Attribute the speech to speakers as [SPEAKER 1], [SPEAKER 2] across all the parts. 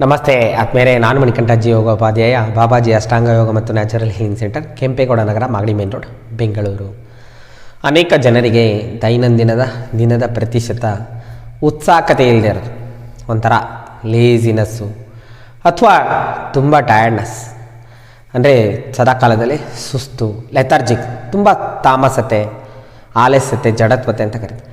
[SPEAKER 1] ನಮಸ್ತೆ ಆತ್ಮೇಲೆ ನಾನು ಮಣಿಕಂಠ ಜಿ ಯೋಗೋಪಾಧ್ಯಾಯ ಬಾಬಾಜಿ ಅಷ್ಟಾಂಗ ಯೋಗ ಮತ್ತು ನ್ಯಾಚುರಲ್ ಹೀಲಿಂಗ್ ಸೆಂಟರ್ ಕೆಂಪೇಗೌಡ ನಗರ ಮಾಗಡಿ ಮೇನ್ ರೋಡ್ ಬೆಂಗಳೂರು. ಅನೇಕ ಜನರಿಗೆ ದಿನದ ಪ್ರತಿಶತ ಉತ್ಸಾಹಕತೆ ಇಲ್ಲದೆ ಇರೋದು, ಒಂಥರ ಲೇಜಿನೆಸ್ಸು ಅಥವಾ ತುಂಬ ಟಯರ್ಡ್ನೆಸ್, ಅಂದರೆ ಸದಾಕಾಲದಲ್ಲಿ ಸುಸ್ತು, ಲೆಥಾರ್ಜಿಕ್, ತುಂಬ ತಾಮಸತೆ, ಆಲಸ್ಯತೆ, ಜಡತ್ವತೆ ಅಂತ ಕರೀತಾರೆ.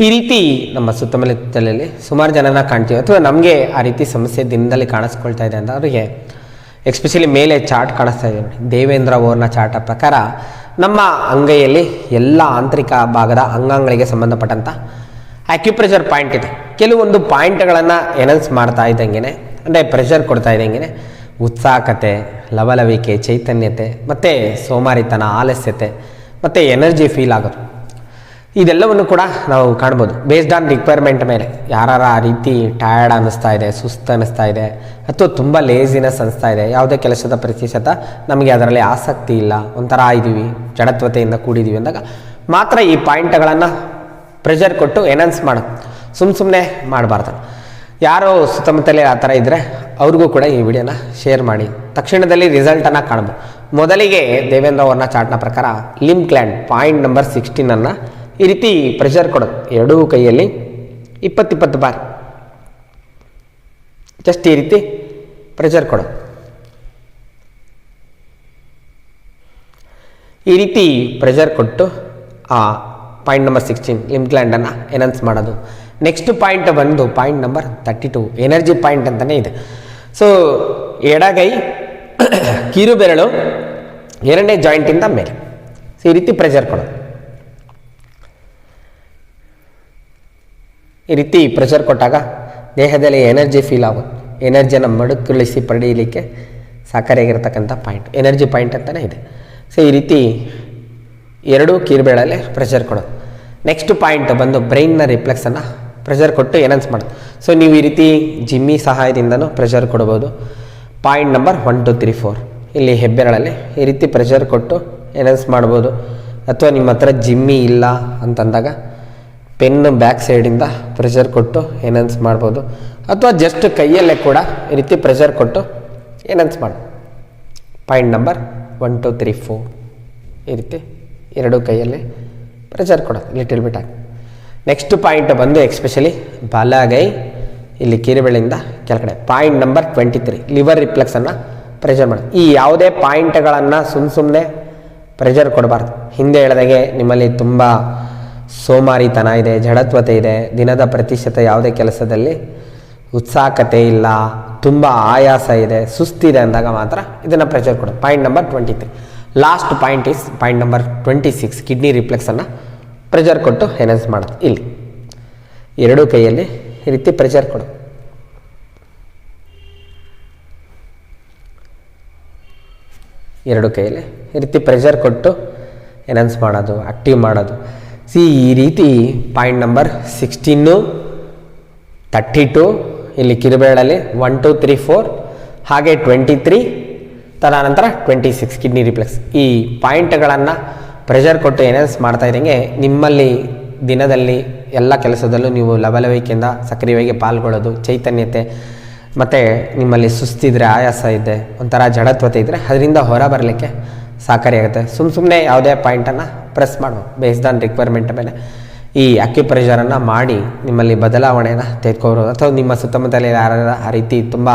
[SPEAKER 1] ಈ ರೀತಿ ನಮ್ಮ ಸುತ್ತಮುತ್ತಲಲ್ಲಿ ಸುಮಾರು ಜನನ ಕಾಣ್ತೀವಿ, ಅಥವಾ ನಮಗೆ ಆ ರೀತಿ ಸಮಸ್ಯೆ ದಿನದಲ್ಲಿ ಕಾಣಿಸ್ಕೊಳ್ತಾ ಇದೆ ಅಂತ ಅವರಿಗೆ ಎಸ್ಪೆಷಲಿ ಮೇಲೆ ಚಾರ್ಟ್ ಕಾಣಿಸ್ತಾ ಇದೆ ನೋಡಿ. ದೇವೇಂದ್ರ ಓರ್ನ ಚಾರ್ಟ್ ಪ್ರಕಾರ ನಮ್ಮ ಅಂಗೈಯಲ್ಲಿ ಎಲ್ಲ ಆಂತರಿಕ ಭಾಗದ ಅಂಗಾಂಗಗಳಿಗೆ ಸಂಬಂಧಪಟ್ಟಂಥ ಆಕ್ಯುಪ್ರೆಷರ್ ಪಾಯಿಂಟ್ ಇದೆ. ಕೆಲವೊಂದು ಪಾಯಿಂಟ್ಗಳನ್ನು ಎನೌನ್ಸ್ ಮಾಡ್ತಾ ಇದ್ದಂಗೆ, ಅಂದರೆ ಪ್ರೆಷರ್ ಕೊಡ್ತಾ ಇದ್ದಂಗೆ ಉತ್ಸಾಹಕತೆ, ಲವಲವಿಕೆ, ಚೈತನ್ಯತೆ, ಮತ್ತು ಸೋಮಾರಿತನ, ಆಲಸ್ಯತೆ ಮತ್ತು ಎನರ್ಜಿ ಫೀಲ್ ಆಗೋದು, ಇದೆಲ್ಲವನ್ನು ಕೂಡ ನಾವು ಕಾಣ್ಬೋದು. ಬೇಸ್ಡ್ ಆನ್ ರಿಕ್ವೈರ್ಮೆಂಟ್ ಮೇಲೆ ಯಾರ ಆ ರೀತಿ ಟಯರ್ಡ್ ಅನ್ನಿಸ್ತಾ ಇದೆ, ಸುಸ್ತು ಅನ್ನಿಸ್ತಾ ಇದೆ, ಅಥವಾ ತುಂಬ ಲೇಜಿನೆಸ್ ಅನ್ನಿಸ್ತಾ ಇದೆ, ಯಾವುದೇ ಕೆಲಸದ ಪ್ರತಿಶತ ನಮಗೆ ಅದರಲ್ಲಿ ಆಸಕ್ತಿ ಇಲ್ಲ, ಒಂಥರ ಇದ್ದೀವಿ, ಜಡತ್ವತೆಯಿಂದ ಕೂಡಿದ್ದೀವಿ ಅಂದಾಗ ಮಾತ್ರ ಈ ಪಾಯಿಂಟ್ಗಳನ್ನು ಪ್ರೆಷರ್ ಕೊಟ್ಟು ಎನೌನ್ಸ್ ಮಾಡೋದು, ಸುಮ್ಮನೆ ಮಾಡಬಾರ್ದು. ಯಾರೋ ಸುತ್ತಮುತ್ತಲೇ ಆ ಥರ ಇದ್ದರೆ ಅವ್ರಿಗೂ ಕೂಡ ಈ ವಿಡಿಯೋನ ಶೇರ್ ಮಾಡಿ, ತಕ್ಷಣದಲ್ಲಿ ರಿಸಲ್ಟನ್ನು ಕಾಣ್ಬೋದು. ಮೊದಲಿಗೆ ದೇವೇಂದ್ರ ವರ್ಣ ಚಾರ್ಟ್ನ ಪ್ರಕಾರ ಲಿಂಬ್ ಗ್ಲ್ಯಾಂಡ್ ಪಾಯಿಂಟ್ ನಂಬರ್ 16 ಈ ರೀತಿ ಪ್ರೆಷರ್ ಕೊಡೋದು, ಎರಡೂ ಕೈಯಲ್ಲಿ 20 ಬಾರಿ ಜಸ್ಟ್ ಈ ರೀತಿ ಪ್ರೆಷರ್ ಕೊಡೋದು. ಈ ರೀತಿ ಪ್ರೆಷರ್ ಕೊಟ್ಟು ಆ ಪಾಯಿಂಟ್ ನಂಬರ್ 16 ಲಿಂಬ್ ಗ್ಲ್ಯಾಂಡನ್ನು ಎನೌನ್ಸ್ ಮಾಡೋದು. ನೆಕ್ಸ್ಟ್ ಪಾಯಿಂಟ್ ಬಂದು ಪಾಯಿಂಟ್ ನಂಬರ್ 32 ಎನರ್ಜಿ ಪಾಯಿಂಟ್ ಅಂತಲೇ ಇದೆ. ಸೊ ಎಡಗೈ ಕಿರು ಬೆರಳು 2ನೇ ಜಾಯಿಂಟಿಂದ ಮೇಲೆ, ಸೊ ಈ ರೀತಿ ಪ್ರೆಷರ್ ಕೊಡೋದು. ಈ ರೀತಿ ಪ್ರೆಷರ್ ಕೊಟ್ಟಾಗ ದೇಹದಲ್ಲಿ ಎನರ್ಜಿ ಫೀಲ್ ಆಗೋದು, ಎನರ್ಜಿಯನ್ನು ಮಡುಕುಳಿಸಿ ಪಡೆಯಲಿಕ್ಕೆ ಸಹಕಾರಿಯಾಗಿರ್ತಕ್ಕಂಥ ಪಾಯಿಂಟ್ ಎನರ್ಜಿ ಪಾಯಿಂಟ್ ಅಂತಲೇ ಇದೆ. ಸೊ ಈ ರೀತಿ ಎರಡೂ ಕಿರುಬೆರಳಲ್ಲೇ ಪ್ರೆಷರ್ ಕೊಡೋದು. ನೆಕ್ಸ್ಟ್ ಪಾಯಿಂಟ್ ಬಂದು ಬ್ರೈನ್ನ ರಿಫ್ಲೆಕ್ಸನ್ನು ಪ್ರೆಷರ್ ಕೊಟ್ಟು ಎನೌನ್ಸ್ ಮಾಡೋದು. ಸೊ ನೀವು ಈ ರೀತಿ ಜಿಮ್ಮಿ ಸಹಾಯದಿಂದನೂ ಪ್ರೆಷರ್ ಕೊಡ್ಬೋದು. ಪಾಯಿಂಟ್ ನಂಬರ್ 1 2 3 4 ಇಲ್ಲಿ ಹೆಬ್ಬೆರಳಲ್ಲಿ ಈ ರೀತಿ ಪ್ರೆಷರ್ ಕೊಟ್ಟು ಎನೌನ್ಸ್ ಮಾಡ್ಬೋದು. ಅಥವಾ ನಿಮ್ಮ ಹತ್ರ ಜಿಮ್ಮಿ ಇಲ್ಲ ಅಂತಂದಾಗ ಪೆನ್ ಬ್ಯಾಕ್ ಸೈಡಿಂದ ಪ್ರೆಷರ್ ಕೊಟ್ಟು ಎನೌನ್ಸ್ ಮಾಡ್ಬೋದು. ಅಥವಾ ಜಸ್ಟ್ ಕೈಯಲ್ಲೇ ಕೂಡ ಈ ರೀತಿ ಪ್ರೆಷರ್ ಕೊಟ್ಟು ಎನೌನ್ಸ್ ಮಾಡ್ಬೋದು. ಪಾಯಿಂಟ್ ನಂಬರ್ 1 2 3 4 ಈ ರೀತಿ ಎರಡೂ ಕೈಯಲ್ಲಿ ಪ್ರೆಷರ್ ಕೊಡೋದು ಲಿಟಲ್ ಬಿಟ್ ಆಗಿ. ನೆಕ್ಸ್ಟ್ ಪಾಯಿಂಟ್ ಬಂದು ಎಕ್ಸ್ಪೆಷಲಿ ಬಲಗೈ ಇಲ್ಲಿ ಕಿರುಬೆರಳಿಂದ ಕೆಳಗಡೆ ಪಾಯಿಂಟ್ ನಂಬರ್ 23 ಲಿವರ್ ರಿಫ್ಲೆಕ್ಸನ್ನು ಪ್ರೆಷರ್ ಮಾಡೋದು. ಈ ಯಾವುದೇ ಪಾಯಿಂಟ್ಗಳನ್ನು ಸುಮ್ಮನೆ ಪ್ರೆಷರ್ ಕೊಡಬಾರ್ದು. ಹಿಂದೆ ಹೇಳಿದಾಗೆ ನಿಮ್ಮಲ್ಲಿ ತುಂಬ ಸೋಮಾರಿತನ ಇದೆ, ಜಡತ್ವತೆ ಇದೆ, ದಿನದ ಪ್ರತಿಶತ ಯಾವುದೇ ಕೆಲಸದಲ್ಲಿ ಉತ್ಸಾಹಕತೆ ಇಲ್ಲ, ತುಂಬ ಆಯಾಸ ಇದೆ, ಸುಸ್ತಿದೆ ಅಂದಾಗ ಮಾತ್ರ ಇದನ್ನು ಪ್ರೆಷರ್ ಕೊಡೋದು. Point number 23 last point is point number 26 kidney ರಿಫ್ಲೆಕ್ಸನ್ನು ಪ್ರೆಷರ್ ಕೊಟ್ಟು ಎನೌನ್ಸ್ ಮಾಡೋದು. ಇಲ್ಲಿ ಎರಡೂ ಕೈಯಲ್ಲಿ ಈ ರೀತಿ ಪ್ರೆಷರ್ ಕೊಡೋದು. ಎರಡು ಕೈಯಲ್ಲಿ ಈ ರೀತಿ ಪ್ರೆಷರ್ ಕೊಟ್ಟು ಎನೌನ್ಸ್ ಮಾಡೋದು, ಆಕ್ಟಿವ್ ಮಾಡೋದು. ಈ ರೀತಿ ಪಾಯಿಂಟ್ ನಂಬರ್ 16 32 ಇಲ್ಲಿ ಕಿರುಬೆರಳಲ್ಲಿ 1 2 3 4 ಹಾಗೆ 23 ತದನಂತರ 26 ಕಿಡ್ನಿ ರಿಫ್ಲೆಕ್ಸ್. ಈ ಪಾಯಿಂಟ್ಗಳನ್ನು ಪ್ರೆಷರ್ ಕೊಟ್ಟು ಎನೌನ್ಸ್ ಮಾಡ್ತಾ ಇದ್ದಂಗೆ ನಿಮ್ಮಲ್ಲಿ ದಿನದಲ್ಲಿ ಎಲ್ಲ ಕೆಲಸದಲ್ಲೂ ನೀವು ಲವಲವಿಕೆಯಿಂದ ಸಕ್ರಿಯವಾಗಿ ಪಾಲ್ಗೊಳ್ಳೋದು, ಚೈತನ್ಯತೆ ಮತ್ತು ನಿಮ್ಮಲ್ಲಿ ಸುಸ್ತಿದ್ರೆ, ಆಯಾಸ ಇದೆ, ಒಂಥರ ಜಡತ್ವತೆ ಇದ್ದರೆ ಅದರಿಂದ ಹೊರ ಬರಲಿಕ್ಕೆ ಸಹಕಾರಿಯಾಗುತ್ತೆ. ಸುಮ್ಮನೆ ಯಾವುದೇ ಪಾಯಿಂಟನ್ನು ಪ್ರೆಸ್ ಮಾಡ್ಬೋದು. ಬೇಸ್ಡ್ ಆನ್ ರಿಕ್ವೈರ್ಮೆಂಟ್ ಮೇಲೆ ಈ ಅಕ್ಯುಪ್ರೆಷರನ್ನು ಮಾಡಿ ನಿಮ್ಮಲ್ಲಿ ಬದಲಾವಣೆಯನ್ನು ತೆಗೆದುಕೋಬೋದು. ಅಥವಾ ನಿಮ್ಮ ಸುತ್ತಮುತ್ತಲೇ ಯಾರು ಆ ರೀತಿ ತುಂಬ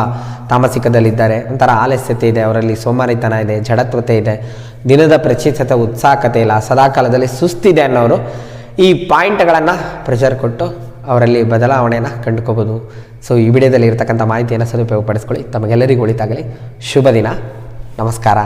[SPEAKER 1] ತಾಮಸಿಕದಲ್ಲಿದ್ದಾರೆ, ಒಂಥರ ಆಲಸ್ಯತೆ ಇದೆ, ಅವರಲ್ಲಿ ಸೋಮಾರಿತನ ಇದೆ, ಜಡತ್ವತೆ ಇದೆ, ದಿನದ ಪ್ರತಿಶತ ಉತ್ಸಾಹಕತೆ ಇಲ್ಲ, ಸದಾಕಾಲದಲ್ಲಿ ಸುಸ್ತಿದೆ ಅನ್ನೋರು ಈ ಪಾಯಿಂಟ್ಗಳನ್ನು ಪ್ರೆಷರ್ ಕೊಟ್ಟು ಅವರಲ್ಲಿ ಬದಲಾವಣೆಯನ್ನು ಕಂಡುಕೋಬೋದು. ಸೊ ಈ ವಿಡಿಯೋದಲ್ಲಿ ಇರತಕ್ಕಂಥ ಮಾಹಿತಿಯನ್ನು ಸದುಪಯೋಗಪಡಿಸ್ಕೊಳ್ಳಿ. ತಮಗೆಲ್ಲರಿಗೂ ಒಳಿತಾಗಲಿ. ಶುಭ ದಿನ. ನಮಸ್ಕಾರ.